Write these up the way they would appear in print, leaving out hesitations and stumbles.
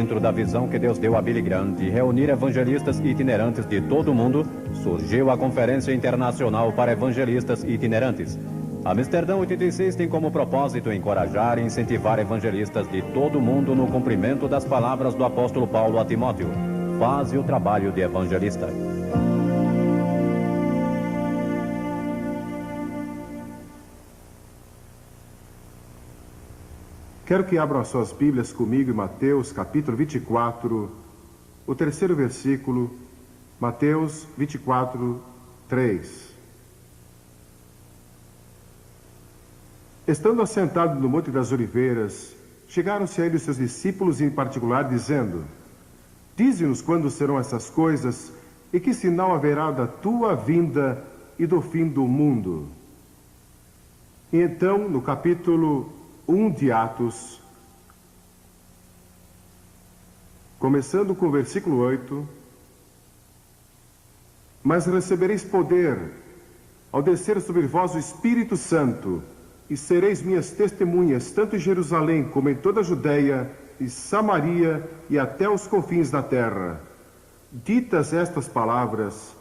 dentro da visão que Deus deu a Billy Graham de reunir evangelistas itinerantes de todo o mundo, surgiu a Conferência Internacional para Evangelistas Itinerantes. Amsterdã 86 tem como propósito encorajar e incentivar evangelistas de todo o mundo no cumprimento das palavras do apóstolo Paulo a Timóteo: faze o trabalho de evangelista. Quero que abram as suas Bíblias comigo em Mateus capítulo 24, o terceiro versículo, Mateus 24, 3. Estando assentado no Monte das Oliveiras, chegaram-se a ele os seus discípulos em particular, dizendo: dize-nos quando serão essas coisas e que sinal haverá da tua vinda e do fim do mundo. E então, no capítulo 1 de Atos, começando com o versículo 8: mas recebereis poder ao descer sobre vós o Espírito Santo, e sereis minhas testemunhas, tanto em Jerusalém como em toda a Judeia e Samaria e até os confins da terra. Ditas estas palavras,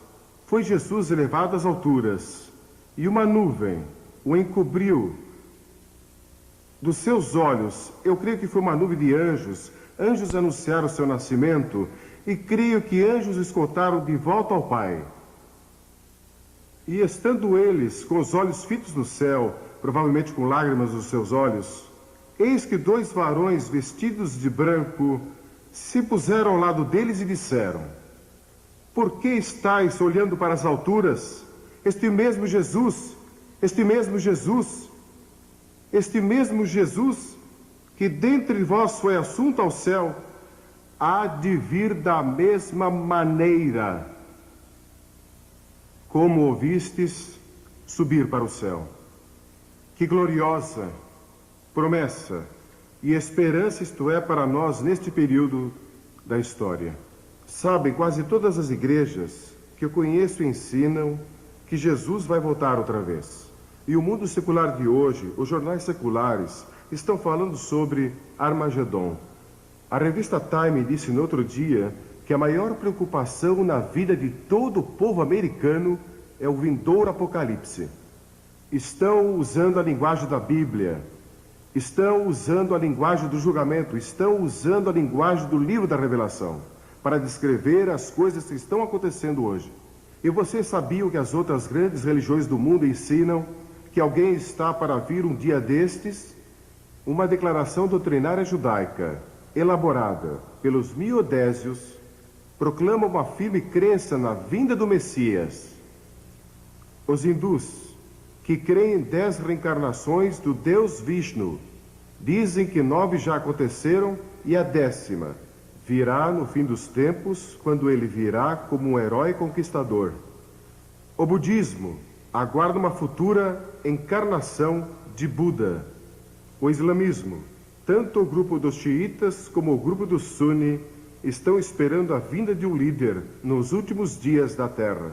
foi Jesus elevado às alturas, e uma nuvem o encobriu dos seus olhos. Eu creio que foi uma nuvem de anjos. Anjos anunciaram o seu nascimento, e creio que anjos o escoltaram de volta ao Pai. E estando eles com os olhos fitos no céu, provavelmente com lágrimas nos seus olhos, eis que dois varões vestidos de branco se puseram ao lado deles e disseram: por que estáis olhando para as alturas? Este mesmo Jesus que dentre vós foi assunto ao céu, há de vir da mesma maneira como ouvistes subir para o céu. Que gloriosa promessa e esperança isto é para nós neste período da história. Sabem, quase todas as igrejas que eu conheço ensinam que Jesus vai voltar outra vez. E o mundo secular de hoje, os jornais seculares, estão falando sobre Armagedon. A revista Time disse no outro dia que a maior preocupação na vida de todo o povo americano é o vindouro apocalipse. Estão usando a linguagem da Bíblia, estão usando a linguagem do julgamento, estão usando a linguagem do livro da Revelação para descrever as coisas que estão acontecendo hoje. E vocês sabiam que as outras grandes religiões do mundo ensinam que alguém está para vir um dia destes? Uma declaração doutrinária judaica, elaborada pelos miodésios, proclama uma firme crença na vinda do Messias. Os hindus, que creem em 10 reencarnações do Deus Vishnu, dizem que 9 já aconteceram e a 10ª virá no fim dos tempos, quando ele virá como um herói conquistador. O budismo aguarda uma futura encarnação de Buda. O islamismo, tanto o grupo dos xiitas como o grupo dos suni, estão esperando a vinda de um líder nos últimos dias da terra.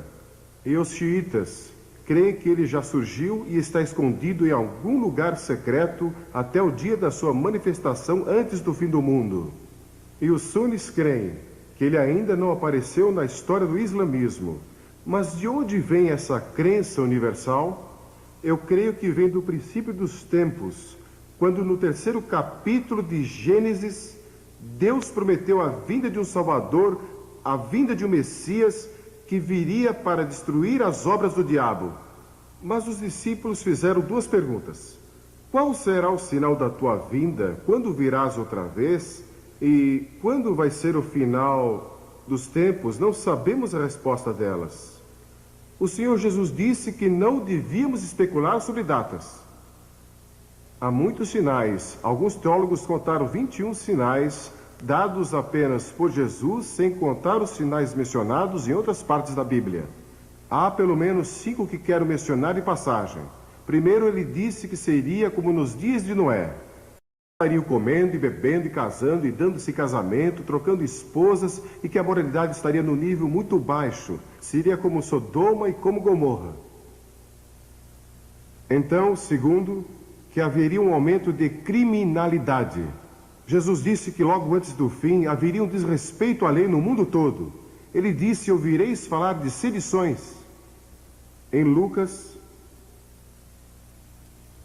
E os xiitas creem que ele já surgiu e está escondido em algum lugar secreto até o dia da sua manifestação antes do fim do mundo. E os sunis creem que ele ainda não apareceu na história do islamismo. Mas de onde vem essa crença universal? Eu creio que vem do princípio dos tempos, quando no 3º capítulo de Gênesis, Deus prometeu a vinda de um Salvador, a vinda de um Messias, que viria para destruir as obras do diabo. Mas os discípulos fizeram 2 perguntas. Qual será o sinal da tua vinda? Quando virás outra vez? E quando vai ser o final dos tempos? Não sabemos a resposta delas. O Senhor Jesus disse que não devíamos especular sobre datas. Há muitos sinais. Alguns teólogos contaram 21 sinais dados apenas por Jesus, sem contar os sinais mencionados em outras partes da Bíblia. Há pelo menos 5 que quero mencionar em passagem. Primeiro, ele disse que seria como nos dias de Noé. Estariam comendo e bebendo e casando e dando-se casamento, trocando esposas, e que a moralidade estaria no nível muito baixo. Seria como Sodoma e como Gomorra. Então, segundo, que haveria um aumento de criminalidade. Jesus disse que logo antes do fim haveria um desrespeito à lei no mundo todo. Ele disse: ouvireis falar de sedições. Em Lucas,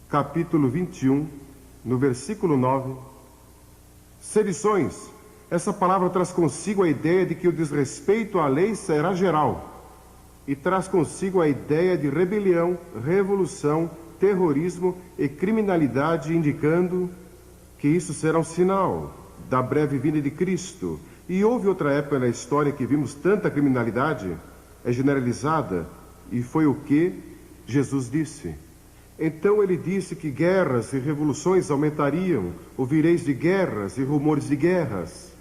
capítulo 21, no versículo 9, sedições. Essa palavra traz consigo a ideia de que o desrespeito à lei será geral. E traz consigo a ideia de rebelião, revolução, terrorismo e criminalidade, indicando que isso será um sinal da breve vinda de Cristo. E houve outra época na história que vimos tanta criminalidade, é generalizada, e foi o que Jesus disse. Então ele disse que guerras e revoluções aumentariam, ouvireis de guerras e rumores de guerras.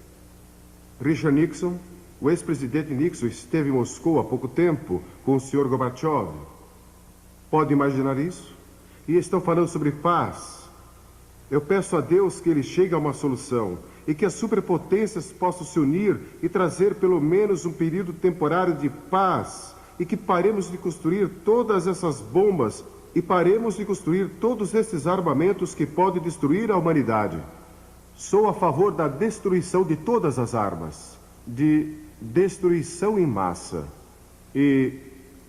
Richard Nixon, o ex-presidente Nixon, esteve em Moscou há pouco tempo com o Sr. Gorbachev. Pode imaginar isso? E estão falando sobre paz. Eu peço a Deus que ele chegue a uma solução e que as superpotências possam se unir e trazer pelo menos um período temporário de paz, e que paremos de construir todas essas bombas e paremos de construir todos esses armamentos que podem destruir a humanidade. Sou a favor da destruição de todas as armas, de destruição em massa. E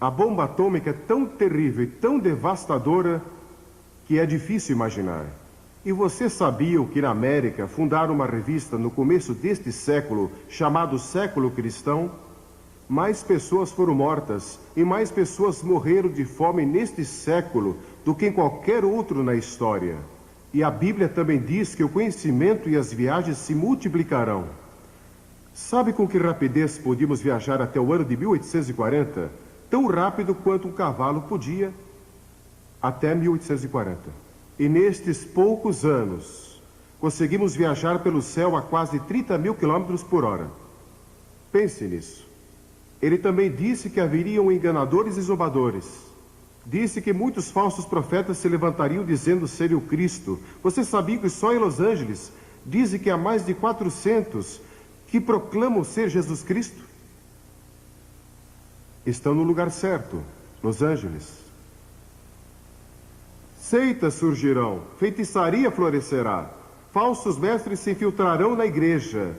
a bomba atômica é tão terrível e tão devastadora que é difícil imaginar. E você sabia que na América fundaram uma revista no começo deste século, chamado Século Cristão? Mais pessoas foram mortas e mais pessoas morreram de fome neste século do que em qualquer outro na história. E a Bíblia também diz que o conhecimento e as viagens se multiplicarão. Sabe com que rapidez podíamos viajar até o ano de 1840? Tão rápido quanto um cavalo podia até 1840. E nestes poucos anos, conseguimos viajar pelo céu a quase 30 mil quilômetros por hora. Pense nisso. Ele também disse que haveriam enganadores e zombadores. Disse que muitos falsos profetas se levantariam dizendo ser o Cristo. Você sabia que só em Los Angeles dizem que há mais de 400 que proclamam ser Jesus Cristo? Estão no lugar certo, Los Angeles. Seitas surgirão, feitiçaria florescerá, falsos mestres se infiltrarão na igreja,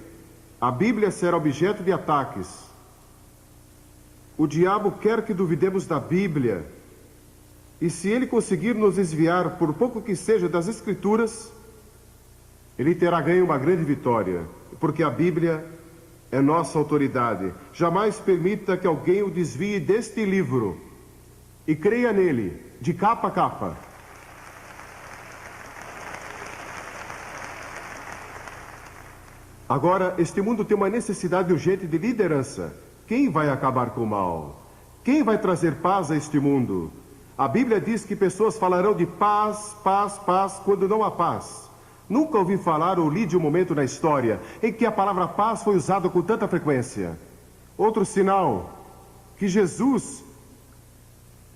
a Bíblia será objeto de ataques. O diabo quer que duvidemos da Bíblia, e se ele conseguir nos desviar, por pouco que seja, das Escrituras, ele terá ganho uma grande vitória, porque a Bíblia é nossa autoridade. Jamais permita que alguém o desvie deste livro, e creia nele, de capa a capa. Agora, este mundo tem uma necessidade urgente de liderança. Quem vai acabar com o mal? Quem vai trazer paz a este mundo? A Bíblia diz que pessoas falarão de paz, paz, paz, quando não há paz. Nunca ouvi falar ou li de um momento na história em que a palavra paz foi usada com tanta frequência. Outro sinal que Jesus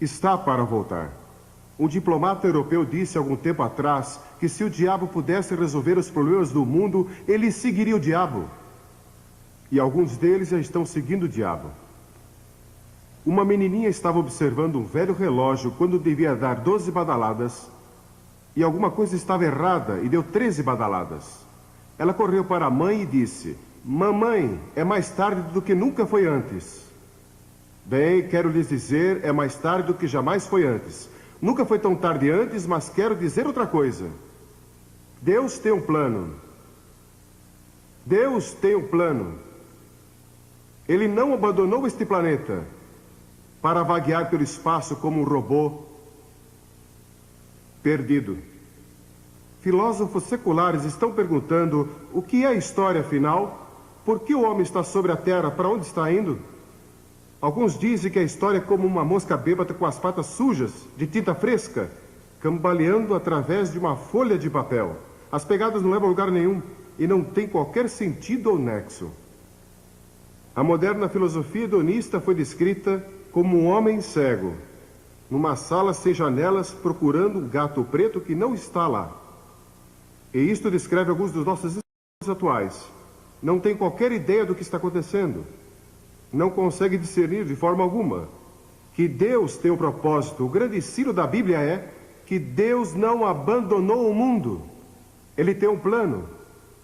está para voltar. Um diplomata europeu disse algum tempo atrás que se o diabo pudesse resolver os problemas do mundo, ele seguiria o diabo. E alguns deles já estão seguindo o diabo. Uma menininha estava observando um velho relógio quando devia dar 12 badaladas, e alguma coisa estava errada e deu 13 badaladas. Ela correu para a mãe e disse: "Mamãe, é mais tarde do que nunca foi antes." Bem, quero lhes dizer, é mais tarde do que jamais foi antes. Nunca foi tão tarde antes, mas quero dizer outra coisa. Deus tem um plano. Deus tem um plano. Ele não abandonou este planeta para vaguear pelo espaço como um robô perdido. Filósofos seculares estão perguntando o que é a história afinal, por que o homem está sobre a Terra, para onde está indo? Alguns dizem que a história é como uma mosca bêbada com as patas sujas, de tinta fresca, cambaleando através de uma folha de papel. As pegadas não levam a lugar nenhum e não tem qualquer sentido ou nexo. A moderna filosofia hedonista foi descrita como um homem cego, numa sala sem janelas, procurando um gato preto que não está lá. E isto descreve alguns dos nossos dias atuais. Não tem qualquer ideia do que está acontecendo. Não consegue discernir de forma alguma que Deus tem um propósito. O grande ensino da Bíblia é que Deus não abandonou o mundo. Ele tem um plano.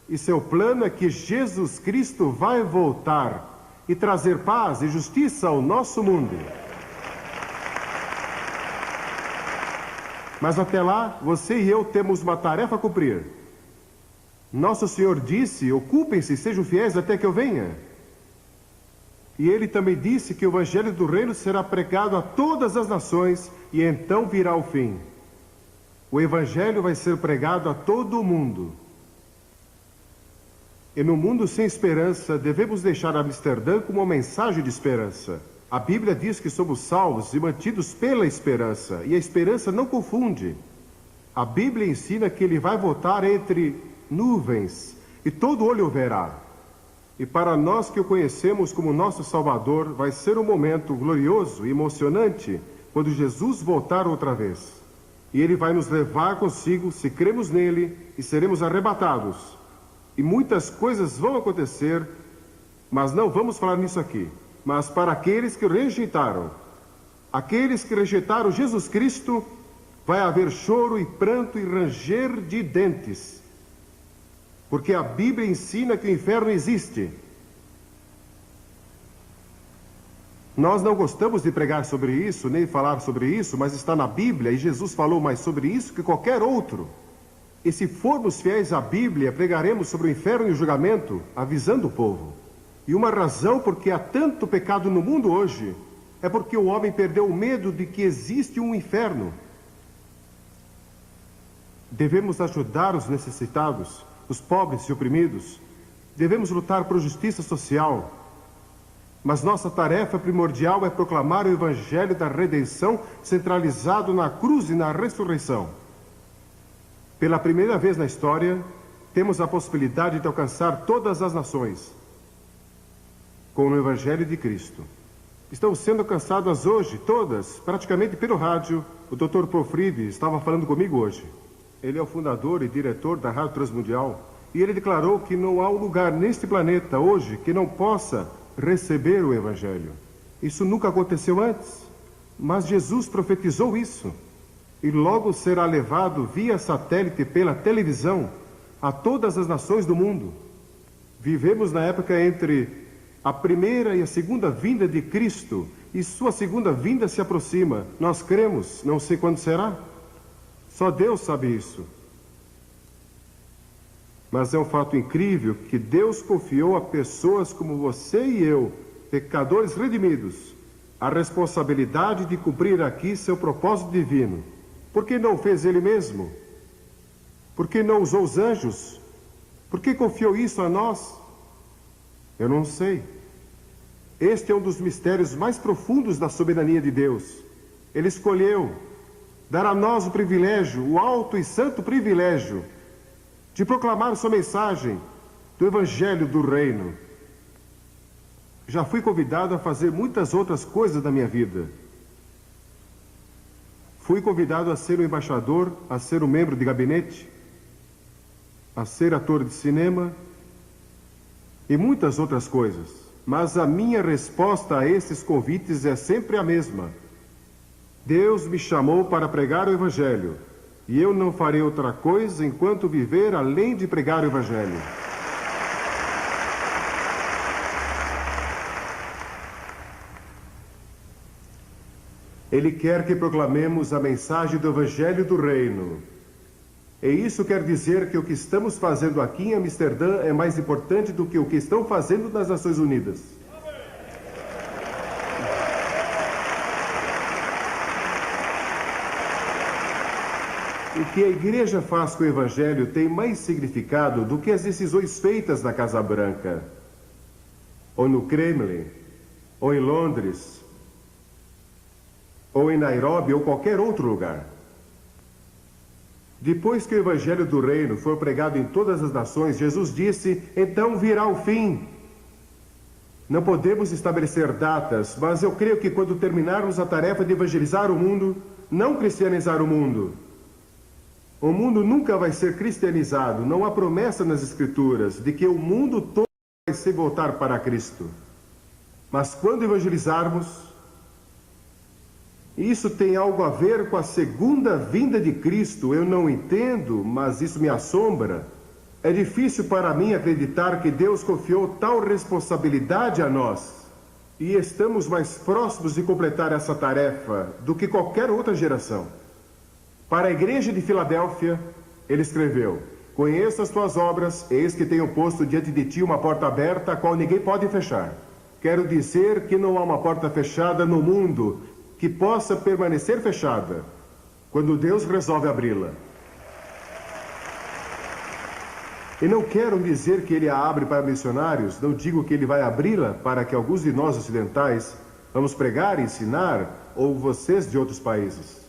E seu plano é que Jesus Cristo vai voltar e trazer paz e justiça ao nosso mundo. Mas até lá, você e eu temos uma tarefa a cumprir. Nosso Senhor disse: ocupem-se, sejam fiéis até que eu venha. E ele também disse que o Evangelho do Reino será pregado a todas as nações e então virá o fim. O Evangelho vai ser pregado a todo o mundo. E no mundo sem esperança, devemos deixar Amsterdã como uma mensagem de esperança. A Bíblia diz que somos salvos e mantidos pela esperança, e a esperança não confunde. A Bíblia ensina que ele vai voltar entre nuvens, e todo olho o verá. E para nós que o conhecemos como nosso Salvador, vai ser um momento glorioso e emocionante quando Jesus voltar outra vez. E ele vai nos levar consigo, se cremos nele, e seremos arrebatados. E muitas coisas vão acontecer, mas não vamos falar nisso aqui. Mas para aqueles que o rejeitaram, aqueles que rejeitaram Jesus Cristo, vai haver choro e pranto e ranger de dentes. Porque a Bíblia ensina que o inferno existe. Nós não gostamos de pregar sobre isso, nem falar sobre isso, mas está na Bíblia e Jesus falou mais sobre isso que qualquer outro. E se formos fiéis à Bíblia, pregaremos sobre o inferno e o julgamento, avisando o povo. E uma razão porque há tanto pecado no mundo hoje é porque o homem perdeu o medo de que existe um inferno. Devemos ajudar os necessitados, os pobres e oprimidos. Devemos lutar por justiça social. Mas nossa tarefa primordial é proclamar o Evangelho da redenção centralizado na cruz e na ressurreição. Pela primeira vez na história, temos a possibilidade de alcançar todas as nações com o Evangelho de Cristo. Estão sendo alcançadas hoje, todas, praticamente pelo rádio. O Dr. Profride estava falando comigo hoje. Ele é o fundador e diretor da Rádio Transmundial. E ele declarou que não há um lugar neste planeta hoje que não possa receber o Evangelho. Isso nunca aconteceu antes. Mas Jesus profetizou isso. E logo será levado via satélite pela televisão a todas as nações do mundo. Vivemos na época entre a primeira e a segunda vinda de Cristo, e sua segunda vinda se aproxima. Nós cremos, não sei quando será. Só Deus sabe isso. Mas é um fato incrível que Deus confiou a pessoas como você e eu, pecadores redimidos, a responsabilidade de cumprir aqui seu propósito divino. Por que não fez ele mesmo? Por que não usou os anjos? Por que confiou isso a nós? Eu não sei. Este é um dos mistérios mais profundos da soberania de Deus. Ele escolheu dar a nós o privilégio, o alto e santo privilégio, de proclamar sua mensagem do Evangelho do Reino. Já fui convidado a fazer muitas outras coisas da minha vida. Fui convidado a ser um embaixador, a ser um membro de gabinete, a ser ator de cinema e muitas outras coisas. Mas a minha resposta a esses convites é sempre a mesma. Deus me chamou para pregar o Evangelho, e eu não farei outra coisa enquanto viver além de pregar o Evangelho. Ele quer que proclamemos a mensagem do Evangelho do Reino. E isso quer dizer que o que estamos fazendo aqui em Amsterdã é mais importante do que o que estão fazendo nas Nações Unidas. O que a igreja faz com o Evangelho tem mais significado do que as decisões feitas na Casa Branca, ou no Kremlin, ou em Londres, ou em Nairobi, ou qualquer outro lugar. Depois que o Evangelho do Reino for pregado em todas as nações, Jesus disse, então virá o fim. Não podemos estabelecer datas, mas eu creio que quando terminarmos a tarefa de evangelizar o mundo, não cristianizar o mundo nunca vai ser cristianizado. Não há promessa nas Escrituras de que o mundo todo vai se voltar para Cristo. Mas quando evangelizarmos, isso tem algo a ver com a segunda vinda de Cristo. Eu não entendo, mas isso me assombra. É difícil para mim acreditar que Deus confiou tal responsabilidade a nós. E estamos mais próximos de completar essa tarefa do que qualquer outra geração. Para a igreja de Filadélfia, ele escreveu: conheço as tuas obras, eis que tenho posto diante de ti uma porta aberta, a qual ninguém pode fechar. Quero dizer que não há uma porta fechada no mundo que possa permanecer fechada quando Deus resolve abri-la. E não quero dizer que ele a abre para missionários, não digo que ele vai abri-la para que alguns de nós ocidentais vamos pregar e ensinar, ou vocês de outros países.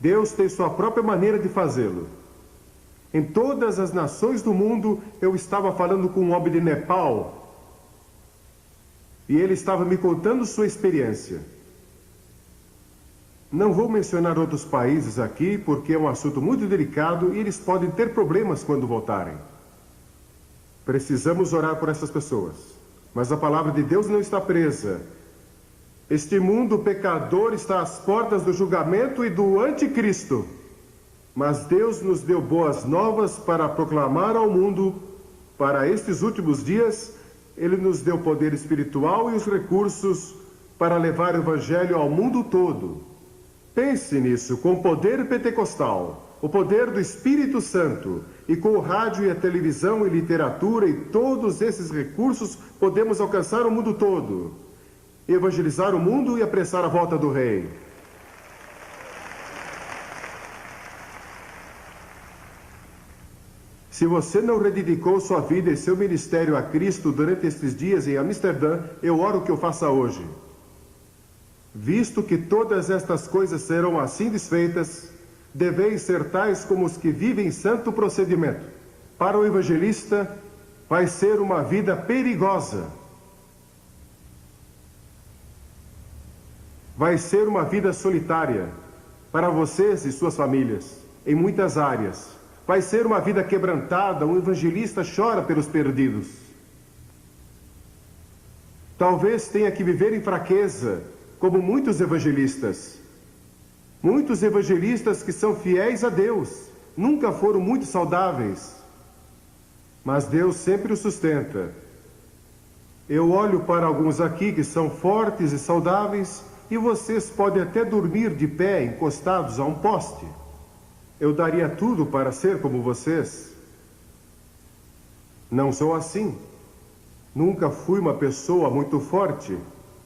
Deus tem sua própria maneira de fazê-lo. Em todas as nações do mundo, eu estava falando com um homem de Nepal, e ele estava me contando sua experiência. Não vou mencionar outros países aqui, porque é um assunto muito delicado e eles podem ter problemas quando voltarem. Precisamos orar por essas pessoas. Mas a palavra de Deus não está presa. Este mundo pecador está às portas do julgamento e do anticristo. Mas Deus nos deu boas novas para proclamar ao mundo. Para estes últimos dias, Ele nos deu poder espiritual e os recursos para levar o Evangelho ao mundo todo. Pense nisso, com o poder pentecostal, o poder do Espírito Santo, e com o rádio e a televisão e literatura e todos esses recursos, podemos alcançar o mundo todo, evangelizar o mundo e apressar a volta do Rei. Se você não rededicou sua vida e seu ministério a Cristo durante estes dias em Amsterdã, eu oro que eu faça hoje. Visto que todas estas coisas serão assim desfeitas, deveis ser tais como os que vivem santo procedimento. Para o evangelista, vai ser uma vida perigosa. Vai ser uma vida solitária para vocês e suas famílias, em muitas áreas. Vai ser uma vida quebrantada, um evangelista chora pelos perdidos. Talvez tenha que viver em fraqueza, como muitos evangelistas. Muitos evangelistas que são fiéis a Deus, nunca foram muito saudáveis. Mas Deus sempre os sustenta. Eu olho para alguns aqui que são fortes e saudáveis, e vocês podem até dormir de pé, encostados a um poste. Eu daria tudo para ser como vocês. Não sou assim. Nunca fui uma pessoa muito forte.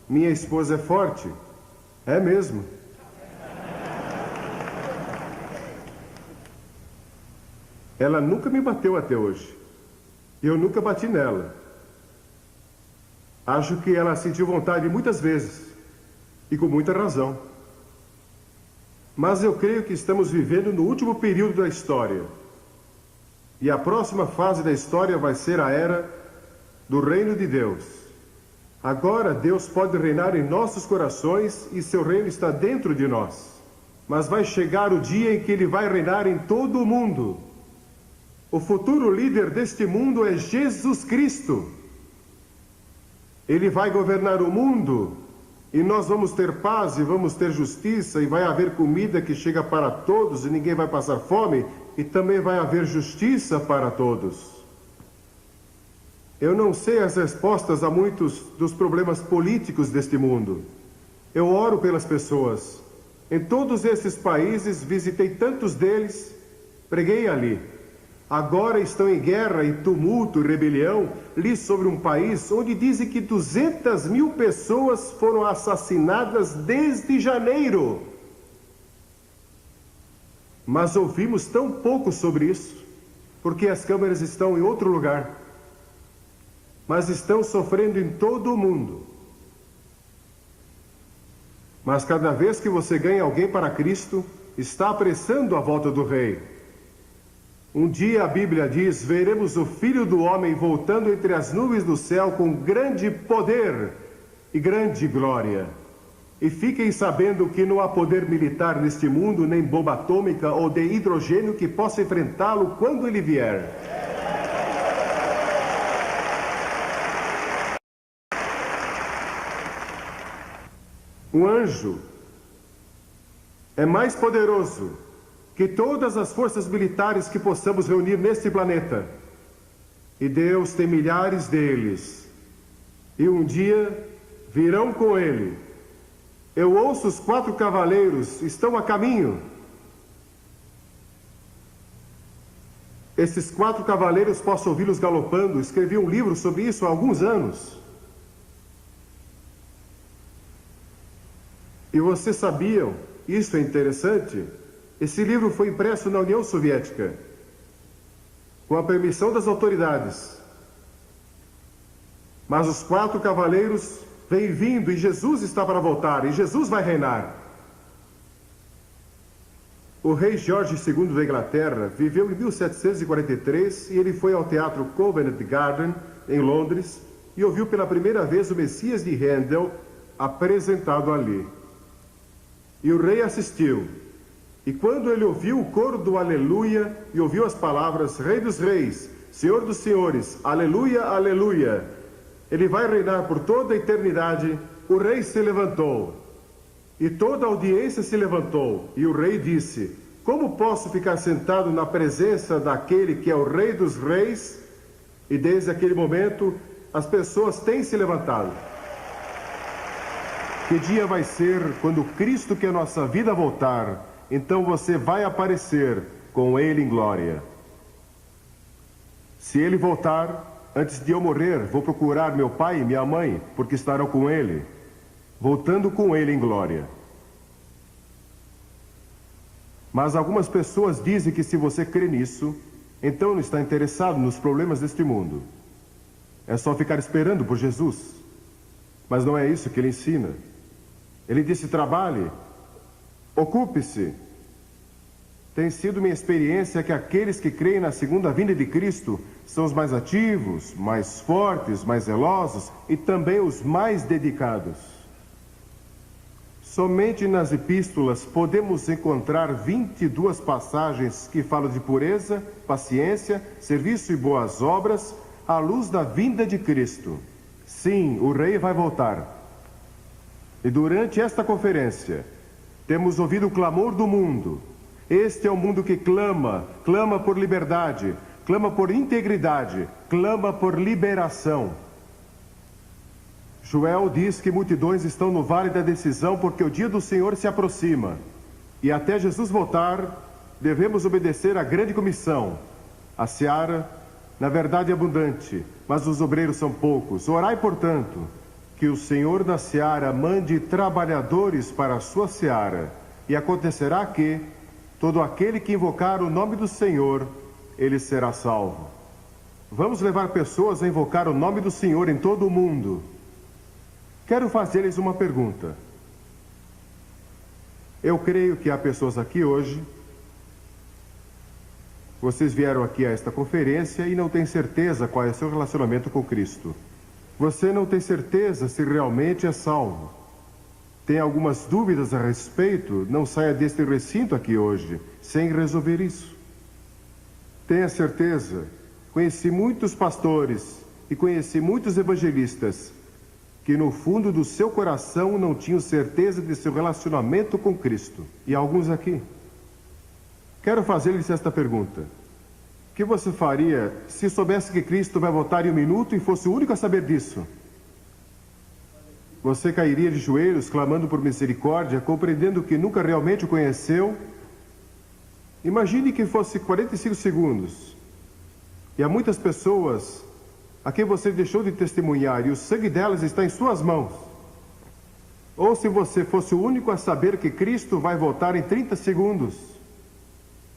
Minha esposa é forte. É mesmo. Ela nunca me bateu até hoje. Eu nunca bati nela. Acho que ela sentiu vontade muitas vezes. E com muita razão. Mas eu creio que estamos vivendo no último período da história. E a próxima fase da história vai ser a era do reino de Deus. Agora Deus pode reinar em nossos corações e seu reino está dentro de nós. Mas vai chegar o dia em que ele vai reinar em todo o mundo. O futuro líder deste mundo é Jesus Cristo. Ele vai governar o mundo e nós vamos ter paz e vamos ter justiça e vai haver comida que chega para todos e ninguém vai passar fome e também vai haver justiça para todos. Eu não sei as respostas a muitos dos problemas políticos deste mundo. Eu oro pelas pessoas. Em todos esses países, visitei tantos deles, preguei ali. Agora estão em guerra e tumulto e rebelião. Li sobre um país onde dizem que 200.000 pessoas foram assassinadas desde janeiro. Mas ouvimos tão pouco sobre isso, porque as câmeras estão em outro lugar. Mas estão sofrendo em todo o mundo. Mas cada vez que você ganha alguém para Cristo, está apressando a volta do Rei. Um dia a Bíblia diz, veremos o Filho do Homem voltando entre as nuvens do céu com grande poder e grande glória. E fiquem sabendo que não há poder militar neste mundo, nem bomba atômica ou de hidrogênio que possa enfrentá-lo quando ele vier. Um anjo é mais poderoso que todas as forças militares que possamos reunir neste planeta. E Deus tem milhares deles. E um dia virão com ele. Eu ouço os 4 cavaleiros, estão a caminho. Esses 4 cavaleiros, posso ouvi-los galopando. Escrevi um livro sobre isso há alguns anos. E vocês sabiam, isso é interessante, esse livro foi impresso na União Soviética, com a permissão das autoridades. Mas os 4 cavaleiros vêm vindo e Jesus está para voltar, e Jesus vai reinar. O rei Jorge II da Inglaterra viveu em 1743 e ele foi ao teatro Covent Garden, em Londres, e ouviu pela primeira vez o Messias de Handel apresentado ali. E o rei assistiu. E quando ele ouviu o coro do Aleluia e ouviu as palavras Rei dos Reis, Senhor dos Senhores, Aleluia, Aleluia, ele vai reinar por toda a eternidade, o rei se levantou. E toda a audiência se levantou. E o rei disse: como posso ficar sentado na presença daquele que é o Rei dos Reis? E desde aquele momento, as pessoas têm se levantado. Que dia vai ser quando Cristo, que é a nossa vida, voltar? Então você vai aparecer com Ele em glória. Se Ele voltar, antes de eu morrer, vou procurar meu pai e minha mãe, porque estarão com Ele, voltando com Ele em glória. Mas algumas pessoas dizem que se você crê nisso, então não está interessado nos problemas deste mundo. É só ficar esperando por Jesus. Mas não é isso que Ele ensina. Ele disse: trabalhe, ocupe-se. Tem sido minha experiência que aqueles que creem na segunda vinda de Cristo são os mais ativos, mais fortes, mais zelosos e também os mais dedicados. Somente nas epístolas podemos encontrar 22 passagens que falam de pureza, paciência, serviço e boas obras à luz da vinda de Cristo. Sim, o Rei vai voltar. E durante esta conferência, temos ouvido o clamor do mundo. Este é o mundo que clama, clama por liberdade, clama por integridade, clama por liberação. Joel diz que multidões estão no vale da decisão porque o dia do Senhor se aproxima. E até Jesus voltar, devemos obedecer à grande comissão. A seara, na verdade, é abundante, mas os obreiros são poucos. Orai, portanto, que o Senhor da seara mande trabalhadores para a sua seara. E acontecerá que todo aquele que invocar o nome do Senhor, ele será salvo. Vamos levar pessoas a invocar o nome do Senhor em todo o mundo. Quero fazer-lhes uma pergunta. Eu creio que há pessoas aqui hoje. Vocês vieram aqui a esta conferência e não têm certeza qual é o seu relacionamento com Cristo. Você não tem certeza se realmente é salvo. Tem algumas dúvidas a respeito? Não saia deste recinto aqui hoje sem resolver isso. Tenha certeza. Conheci muitos pastores e conheci muitos evangelistas que no fundo do seu coração não tinham certeza de seu relacionamento com Cristo. E alguns aqui. Quero fazer-lhes esta pergunta. O que você faria se soubesse que Cristo vai voltar em um minuto e fosse o único a saber disso? Você cairia de joelhos, clamando por misericórdia, compreendendo que nunca realmente o conheceu? Imagine que fosse 45 segundos. E há muitas pessoas a quem você deixou de testemunhar e o sangue delas está em suas mãos. Ou se você fosse o único a saber que Cristo vai voltar em 30 segundos,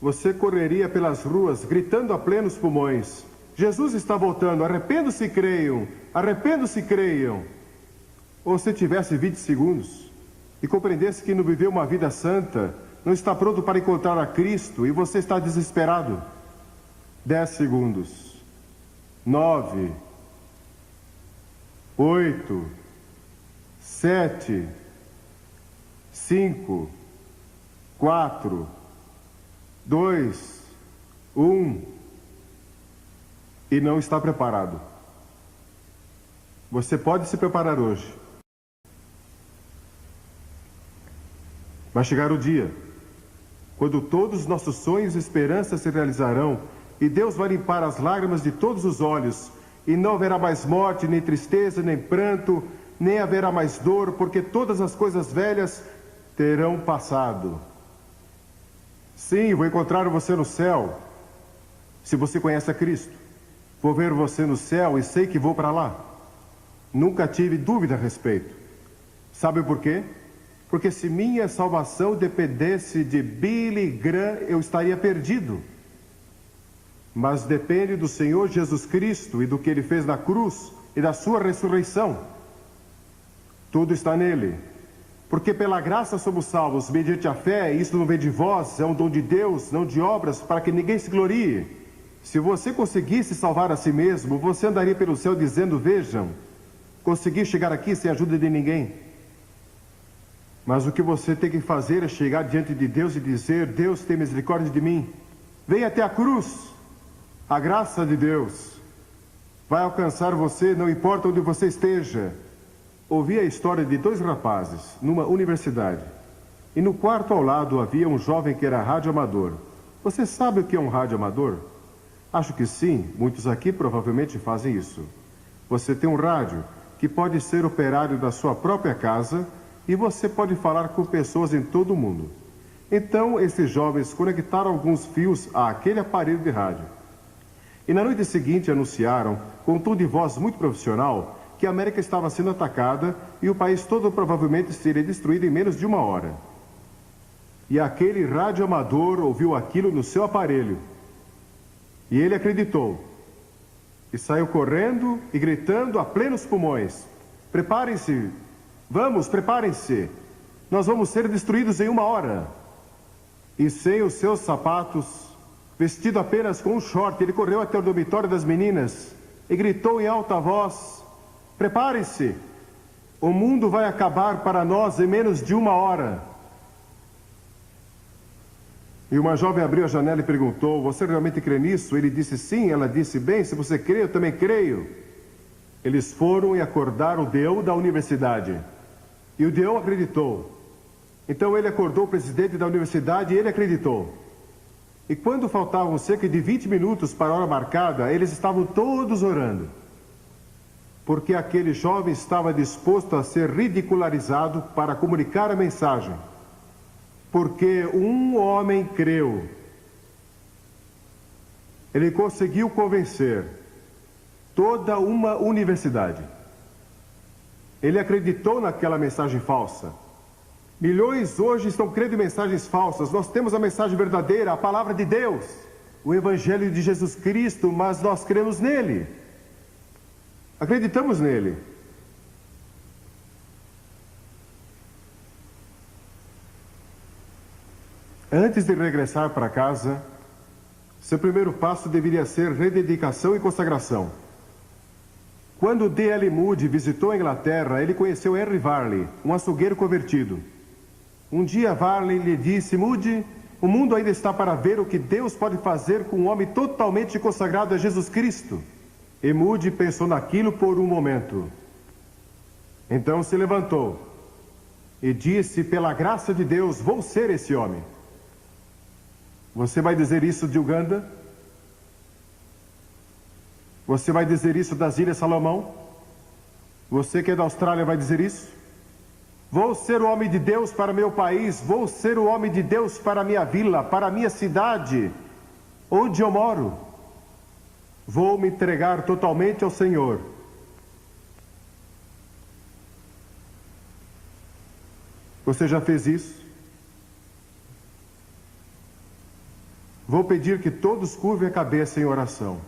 você correria pelas ruas gritando a plenos pulmões: Jesus está voltando, arrependam-se e creiam, arrependam-se e creiam. Ou se tivesse 20 segundos e compreendesse que não viveu uma vida santa, não está pronto para encontrar a Cristo e você está desesperado. 10 segundos. 9, 8, 7, 5, 4, 2, 1 e não está preparado. Você pode se preparar hoje. Vai chegar o dia quando todos os nossos sonhos e esperanças se realizarão e Deus vai limpar as lágrimas de todos os olhos, e não haverá mais morte, nem tristeza, nem pranto, nem haverá mais dor, porque todas as coisas velhas terão passado. Sim, vou encontrar você no céu, se você conhece a Cristo. Vou ver você no céu e sei que vou para lá. Nunca tive dúvida a respeito. Sabe por quê? Porque se minha salvação dependesse de Billy Graham, eu estaria perdido. Mas depende do Senhor Jesus Cristo e do que Ele fez na cruz e da sua ressurreição. Tudo está nele. Porque pela graça somos salvos, mediante a fé, e isso não vem de vós, é um dom de Deus, não de obras, para que ninguém se glorie. Se você conseguisse salvar a si mesmo, você andaria pelo céu dizendo, vejam, consegui chegar aqui sem a ajuda de ninguém. Mas o que você tem que fazer é chegar diante de Deus e dizer, Deus tem misericórdia de mim. Venha até a cruz. A graça de Deus vai alcançar você, não importa onde você esteja. Ouvi a história de dois rapazes numa universidade. E no quarto ao lado havia um jovem que era radioamador. Você sabe o que é um radioamador? Acho que sim, muitos aqui provavelmente fazem isso. Você tem um rádio que pode ser operado da sua própria casa e você pode falar com pessoas em todo o mundo. Então, esses jovens conectaram alguns fios àquele aparelho de rádio. E na noite seguinte anunciaram, com um tom de voz muito profissional, que a América estava sendo atacada e o país todo provavelmente seria destruído em menos de 1 hora. E aquele radioamador ouviu aquilo no seu aparelho. E ele acreditou. E saiu correndo e gritando a plenos pulmões. Preparem-se, vamos, preparem-se. Nós vamos ser destruídos em 1 hora. E sem os seus sapatos, vestido apenas com um short, ele correu até o dormitório das meninas e gritou em alta voz, preparem-se, o mundo vai acabar para nós em menos de 1 hora. E uma jovem abriu a janela e perguntou, você realmente crê nisso? Ele disse sim, ela disse, bem, se você crê, eu também creio. Eles foram e acordaram o Deão da universidade. E o Deão acreditou. Então ele acordou o presidente da universidade e ele acreditou. E quando faltavam cerca de 20 minutos para a hora marcada, eles estavam todos orando. Porque aquele jovem estava disposto a ser ridicularizado para comunicar a mensagem. Porque um homem creu. Ele conseguiu convencer toda uma universidade. Ele acreditou naquela mensagem falsa. Milhões hoje estão crendo em mensagens falsas. Nós temos a mensagem verdadeira, a palavra de Deus, o Evangelho de Jesus Cristo, mas nós cremos nele. Acreditamos nele. Antes de regressar para casa, seu primeiro passo deveria ser rededicação e consagração. Quando D.L. Moody visitou a Inglaterra, ele conheceu Henry Varley, um açougueiro convertido. Um dia Varley lhe disse, Moody, o mundo ainda está para ver o que Deus pode fazer com um homem totalmente consagrado a Jesus Cristo. E Moody pensou naquilo por um momento. Então se levantou e disse, pela graça de Deus, vou ser esse homem. Você vai dizer isso de Uganda? Você vai dizer isso das Ilhas Salomão? Você que é da Austrália vai dizer isso? Vou ser o homem de Deus para meu país, vou ser o homem de Deus para a minha vila, para a minha cidade, onde eu moro. Vou me entregar totalmente ao Senhor. Você já fez isso? Vou pedir que todos curvem a cabeça em oração.